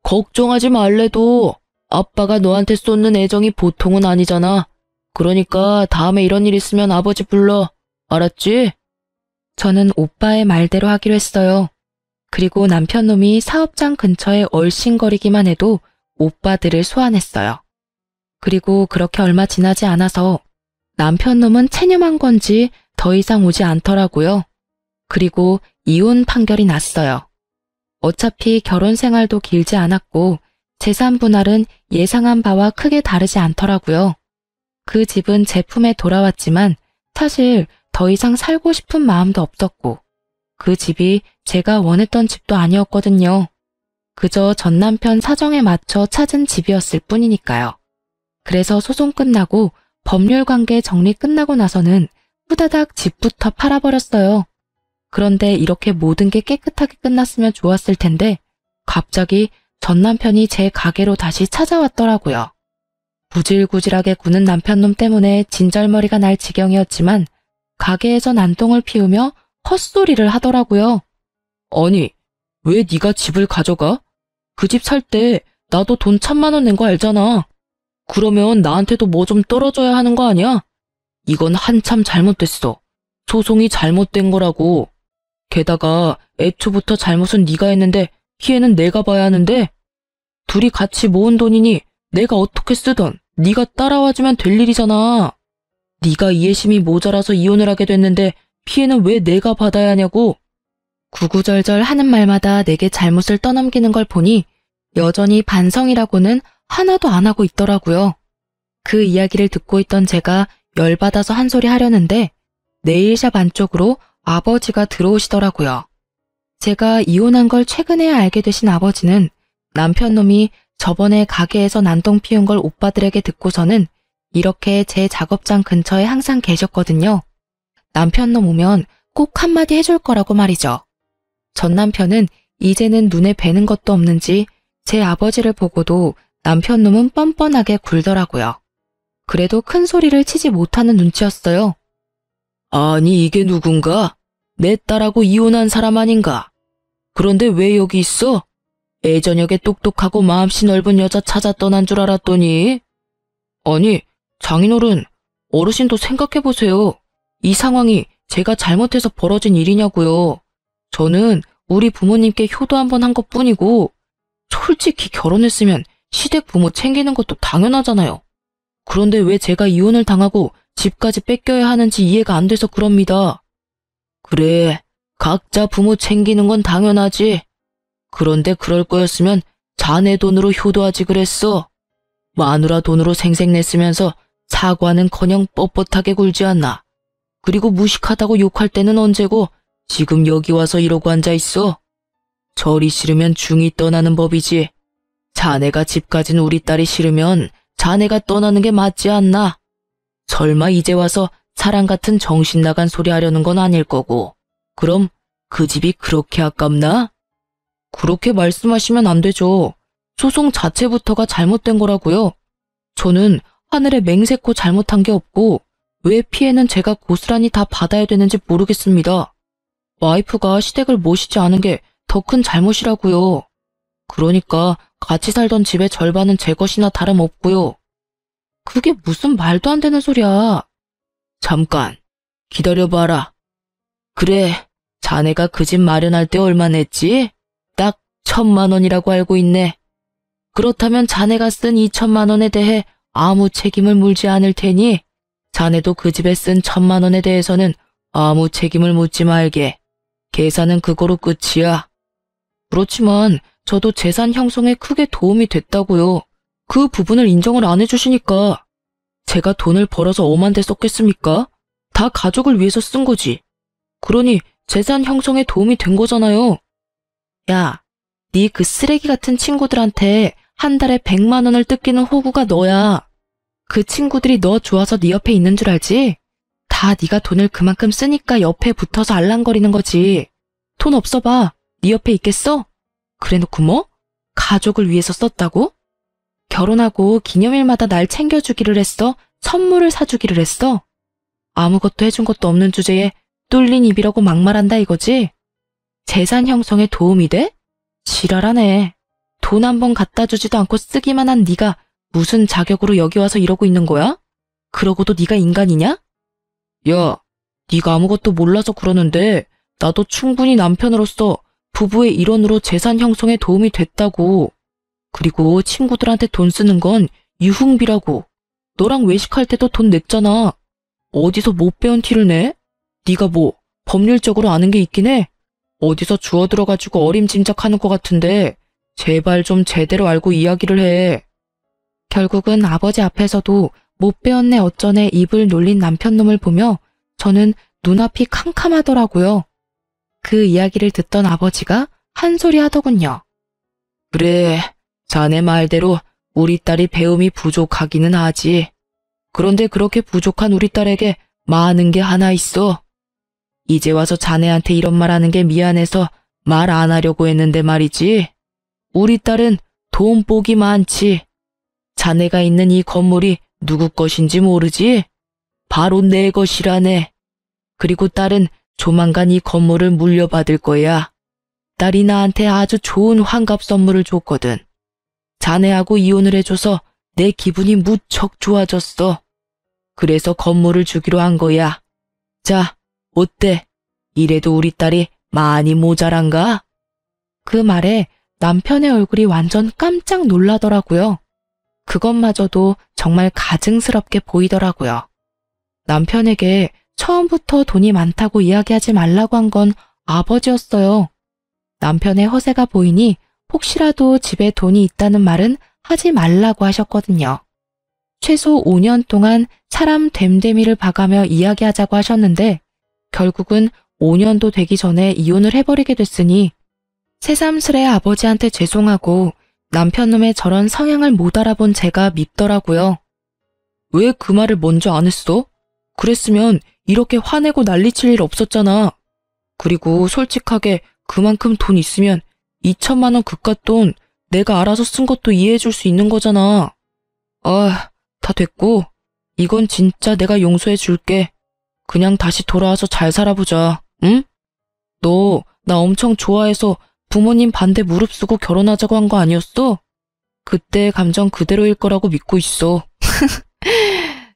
걱정하지 말래도 아빠가 너한테 쏟는 애정이 보통은 아니잖아. 그러니까 다음에 이런 일 있으면 아버지 불러. 알았지? 저는 오빠의 말대로 하기로 했어요. 그리고 남편놈이 사업장 근처에 얼씬거리기만 해도 오빠들을 소환했어요. 그리고 그렇게 얼마 지나지 않아서 남편놈은 체념한 건지 더 이상 오지 않더라고요. 그리고 이혼 판결이 났어요. 어차피 결혼 생활도 길지 않았고 재산 분할은 예상한 바와 크게 다르지 않더라고요. 그 집은 제 품에 돌아왔지만 사실 더 이상 살고 싶은 마음도 없었고 그 집이 제가 원했던 집도 아니었거든요. 그저 전 남편 사정에 맞춰 찾은 집이었을 뿐이니까요. 그래서 소송 끝나고 법률 관계 정리 끝나고 나서는 후다닥 집부터 팔아버렸어요. 그런데 이렇게 모든 게 깨끗하게 끝났으면 좋았을 텐데 갑자기 전 남편이 제 가게로 다시 찾아왔더라고요. 구질구질하게 구는 남편놈 때문에 진절머리가 날 지경이었지만 가게에서 난동을 피우며 헛소리를 하더라고요. 아니, 왜 네가 집을 가져가? 그 집 살 때 나도 돈 1,000만 원 낸 거 알잖아. 그러면 나한테도 뭐 좀 떨어져야 하는 거 아니야? 이건 한참 잘못됐어. 소송이 잘못된 거라고. 게다가 애초부터 잘못은 네가 했는데 피해는 내가 봐야 하는데 둘이 같이 모은 돈이니 내가 어떻게 쓰던 네가 따라와주면 될 일이잖아. 네가 이해심이 모자라서 이혼을 하게 됐는데 피해는 왜 내가 받아야 하냐고. 구구절절 하는 말마다 내게 잘못을 떠넘기는 걸 보니 여전히 반성이라고는 하나도 안 하고 있더라고요. 그 이야기를 듣고 있던 제가 열받아서 한 소리 하려는데 네일샵 안쪽으로 아버지가 들어오시더라고요. 제가 이혼한 걸 최근에 알게 되신 아버지는 남편놈이 저번에 가게에서 난동 피운 걸 오빠들에게 듣고서는 이렇게 제 작업장 근처에 항상 계셨거든요. 남편놈 오면 꼭 한마디 해줄 거라고 말이죠. 전 남편은 이제는 눈에 뵈는 것도 없는지 제 아버지를 보고도 남편놈은 뻔뻔하게 굴더라고요. 그래도 큰 소리를 치지 못하는 눈치였어요. 아니 이게 누군가? 내 딸하고 이혼한 사람 아닌가? 그런데 왜 여기 있어? 애저녁에 똑똑하고 마음씨 넓은 여자 찾아 떠난 줄 알았더니. 아니 장인어른, 어르신도 생각해보세요. 이 상황이 제가 잘못해서 벌어진 일이냐고요. 저는 우리 부모님께 효도 한 번 한 것뿐이고 솔직히 결혼했으면 시댁 부모 챙기는 것도 당연하잖아요. 그런데 왜 제가 이혼을 당하고 집까지 뺏겨야 하는지 이해가 안 돼서 그럽니다. 그래, 각자 부모 챙기는 건 당연하지. 그런데 그럴 거였으면 자네 돈으로 효도하지 그랬어. 마누라 돈으로 생색냈으면서 사과는커녕 뻣뻣하게 굴지 않나. 그리고 무식하다고 욕할 때는 언제고 지금 여기 와서 이러고 앉아있어. 절이 싫으면 중이 떠나는 법이지. 자네가 집 가진 우리 딸이 싫으면 자네가 떠나는 게 맞지 않나? 설마 이제 와서 사람 같은 정신 나간 소리 하려는 건 아닐 거고. 그럼 그 집이 그렇게 아깝나? 그렇게 말씀하시면 안 되죠. 소송 자체부터가 잘못된 거라고요. 저는 하늘에 맹세코 잘못한 게 없고 왜 피해는 제가 고스란히 다 받아야 되는지 모르겠습니다. 와이프가 시댁을 모시지 않은 게 더 큰 잘못이라고요. 그러니까 같이 살던 집의 절반은 제 것이나 다름없고요. 그게 무슨 말도 안 되는 소리야. 잠깐 기다려봐라. 그래, 자네가 그 집 마련할 때 얼마 냈지? 딱 1,000만 원이라고 알고 있네. 그렇다면 자네가 쓴 2,000만 원에 대해 아무 책임을 물지 않을 테니 자네도 그 집에 쓴 1,000만 원에 대해서는 아무 책임을 묻지 말게. 계산은 그거로 끝이야. 그렇지만 저도 재산 형성에 크게 도움이 됐다고요. 그 부분을 인정을 안 해주시니까. 제가 돈을 벌어서 엄한데 썼겠습니까? 다 가족을 위해서 쓴 거지. 그러니 재산 형성에 도움이 된 거잖아요. 야, 네 그 쓰레기 같은 친구들한테 한 달에 100만 원을 뜯기는 호구가 너야. 그 친구들이 너 좋아서 네 옆에 있는 줄 알지? 다 네가 돈을 그만큼 쓰니까 옆에 붙어서 알랑거리는 거지. 돈 없어 봐. 네 옆에 있겠어? 그래놓고 뭐? 가족을 위해서 썼다고? 결혼하고 기념일마다 날 챙겨주기를 했어? 선물을 사주기를 했어? 아무것도 해준 것도 없는 주제에 뚫린 입이라고 막말한다 이거지? 재산 형성에 도움이 돼? 지랄하네. 돈 한 번 갖다 주지도 않고 쓰기만 한 네가 무슨 자격으로 여기 와서 이러고 있는 거야? 그러고도 네가 인간이냐? 야, 네가 아무것도 몰라서 그러는데 나도 충분히 남편으로서 부부의 일원으로 재산 형성에 도움이 됐다고. 그리고 친구들한테 돈 쓰는 건 유흥비라고. 너랑 외식할 때도 돈 냈잖아. 어디서 못 배운 티를 내? 네가 뭐 법률적으로 아는 게 있긴 해? 어디서 주워들어가지고 어림짐작하는 것 같은데 제발 좀 제대로 알고 이야기를 해. 결국은 아버지 앞에서도 못 배웠네 어쩌네 입을 놀린 남편놈을 보며 저는 눈앞이 캄캄하더라고요. 그 이야기를 듣던 아버지가 한 소리 하더군요. 그래, 자네 말대로 우리 딸이 배움이 부족하기는 하지. 그런데 그렇게 부족한 우리 딸에게 많은 게 하나 있어. 이제 와서 자네한테 이런 말 하는 게 미안해서 말 안 하려고 했는데 말이지. 우리 딸은 돈복이 많지. 자네가 있는 이 건물이 누구 것인지 모르지? 바로 내 것이라네. 그리고 딸은 조만간 이 건물을 물려받을 거야. 딸이 나한테 아주 좋은 환갑 선물을 줬거든. 자네하고 이혼을 해줘서 내 기분이 무척 좋아졌어. 그래서 건물을 주기로 한 거야. 자, 어때? 이래도 우리 딸이 많이 모자란가? 그 말에 남편의 얼굴이 완전 깜짝 놀라더라고요. 그것마저도 정말 가증스럽게 보이더라고요. 남편에게 처음부터 돈이 많다고 이야기하지 말라고 한 건 아버지였어요. 남편의 허세가 보이니 혹시라도 집에 돈이 있다는 말은 하지 말라고 하셨거든요. 최소 5년 동안 사람 됨됨이를 봐가며 이야기하자고 하셨는데 결국은 5년도 되기 전에 이혼을 해버리게 됐으니 새삼스레 아버지한테 죄송하고 남편놈의 저런 성향을 못 알아본 제가 밉더라고요. 왜 그 말을 먼저 안 했어? 그랬으면 이렇게 화내고 난리칠 일 없었잖아. 그리고 솔직하게 그만큼 돈 있으면 2,000만 원 그깟 돈 내가 알아서 쓴 것도 이해해 줄 수 있는 거잖아. 아, 다 됐고 이건 진짜 내가 용서해 줄게. 그냥 다시 돌아와서 잘 살아보자. 응? 너 나 엄청 좋아해서 부모님 반대 무릅쓰고 결혼하자고 한 거 아니었어? 그때의 감정 그대로일 거라고 믿고 있어.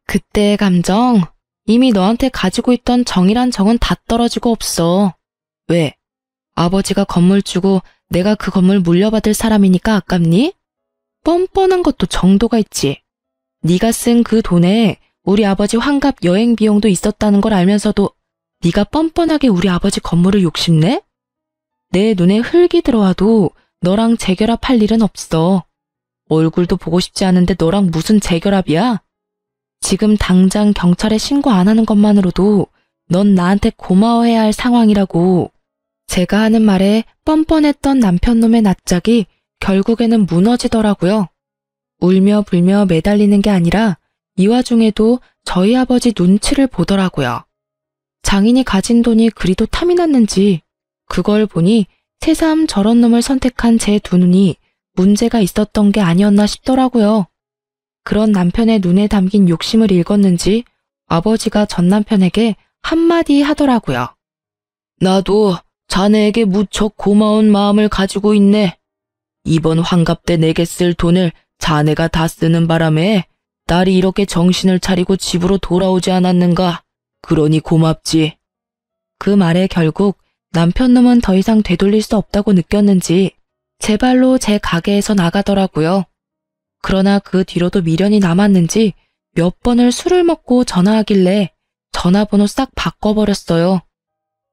그때의 감정? 이미 너한테 가지고 있던 정이란 정은 다 떨어지고 없어. 왜? 아버지가 건물 주고 내가 그 건물 물려받을 사람이니까 아깝니? 뻔뻔한 것도 정도가 있지. 네가 쓴 그 돈에 우리 아버지 환갑 여행 비용도 있었다는 걸 알면서도 네가 뻔뻔하게 우리 아버지 건물을 욕심내? 내 눈에 흙이 들어와도 너랑 재결합할 일은 없어. 얼굴도 보고 싶지 않은데 너랑 무슨 재결합이야? 지금 당장 경찰에 신고 안 하는 것만으로도 넌 나한테 고마워해야 할 상황이라고. 제가 하는 말에 뻔뻔했던 남편놈의 낯짝이 결국에는 무너지더라고요. 울며 불며 매달리는 게 아니라 이 와중에도 저희 아버지 눈치를 보더라고요. 장인이 가진 돈이 그리도 탐이 났는지 그걸 보니 새삼 저런 놈을 선택한 제 두 눈이 문제가 있었던 게 아니었나 싶더라고요. 그런 남편의 눈에 담긴 욕심을 읽었는지 아버지가 전 남편에게 한마디 하더라고요. 나도 자네에게 무척 고마운 마음을 가지고 있네. 이번 환갑 때 내게 쓸 돈을 자네가 다 쓰는 바람에 딸이 이렇게 정신을 차리고 집으로 돌아오지 않았는가. 그러니 고맙지. 그 말에 결국 남편놈은 더 이상 되돌릴 수 없다고 느꼈는지 제 발로 제 가게에서 나가더라고요. 그러나 그 뒤로도 미련이 남았는지 몇 번을 술을 먹고 전화하길래 전화번호 싹 바꿔버렸어요.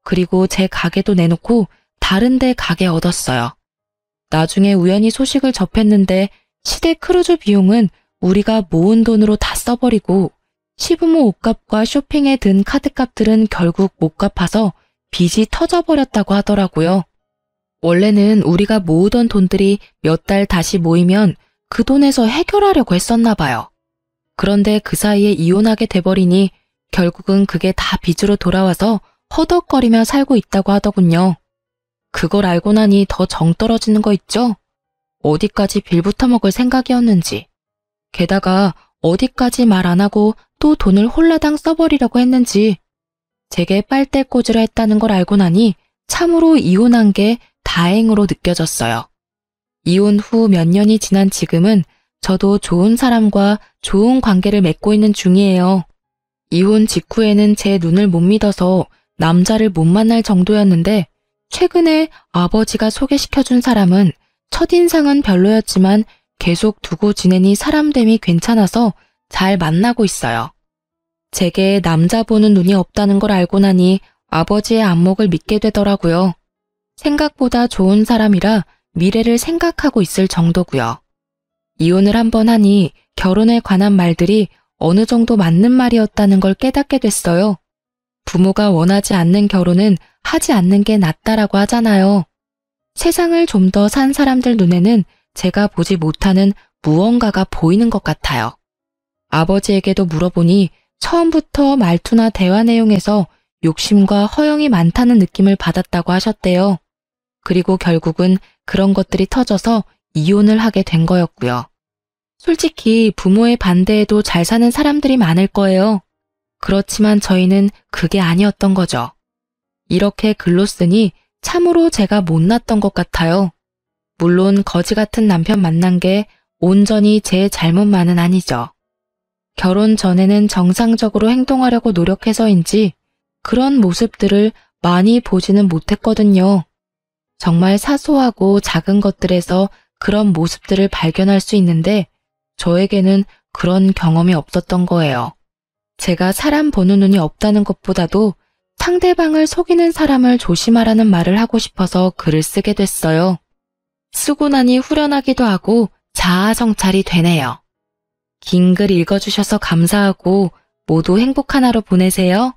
그리고 제 가게도 내놓고 다른 데 가게 얻었어요. 나중에 우연히 소식을 접했는데 시댁 크루즈 비용은 우리가 모은 돈으로 다 써버리고 시부모 옷값과 쇼핑에 든 카드값들은 결국 못 갚아서 빚이 터져버렸다고 하더라고요. 원래는 우리가 모으던 돈들이 몇 달 다시 모이면 그 돈에서 해결하려고 했었나 봐요. 그런데 그 사이에 이혼하게 돼버리니 결국은 그게 다 빚으로 돌아와서 허덕거리며 살고 있다고 하더군요. 그걸 알고 나니 더 정 떨어지는 거 있죠? 어디까지 빌부터 먹을 생각이었는지. 게다가 어디까지 말 안 하고 또 돈을 홀라당 써버리려고 했는지. 제게 빨대꽂이라 했다는 걸 알고 나니 참으로 이혼한 게 다행으로 느껴졌어요. 이혼 후 몇 년이 지난 지금은 저도 좋은 사람과 좋은 관계를 맺고 있는 중이에요. 이혼 직후에는 제 눈을 못 믿어서 남자를 못 만날 정도였는데 최근에 아버지가 소개시켜준 사람은 첫인상은 별로였지만 계속 두고 지내니 사람됨이 괜찮아서 잘 만나고 있어요. 제게 남자 보는 눈이 없다는 걸 알고 나니 아버지의 안목을 믿게 되더라고요. 생각보다 좋은 사람이라 미래를 생각하고 있을 정도고요. 이혼을 한번 하니 결혼에 관한 말들이 어느 정도 맞는 말이었다는 걸 깨닫게 됐어요. 부모가 원하지 않는 결혼은 하지 않는 게 낫다라고 하잖아요. 세상을 좀 더 산 사람들 눈에는 제가 보지 못하는 무언가가 보이는 것 같아요. 아버지에게도 물어보니 처음부터 말투나 대화 내용에서 욕심과 허영이 많다는 느낌을 받았다고 하셨대요. 그리고 결국은 그런 것들이 터져서 이혼을 하게 된 거였고요. 솔직히 부모의 반대에도 잘 사는 사람들이 많을 거예요. 그렇지만 저희는 그게 아니었던 거죠. 이렇게 글로 쓰니 참으로 제가 못났던 것 같아요. 물론 거지 같은 남편 만난 게 온전히 제 잘못만은 아니죠. 결혼 전에는 정상적으로 행동하려고 노력해서인지 그런 모습들을 많이 보지는 못했거든요. 정말 사소하고 작은 것들에서 그런 모습들을 발견할 수 있는데 저에게는 그런 경험이 없었던 거예요. 제가 사람 보는 눈이 없다는 것보다도 상대방을 속이는 사람을 조심하라는 말을 하고 싶어서 글을 쓰게 됐어요. 쓰고 나니 후련하기도 하고 자아성찰이 되네요. 긴 글 읽어주셔서 감사하고 모두 행복한 하루 보내세요.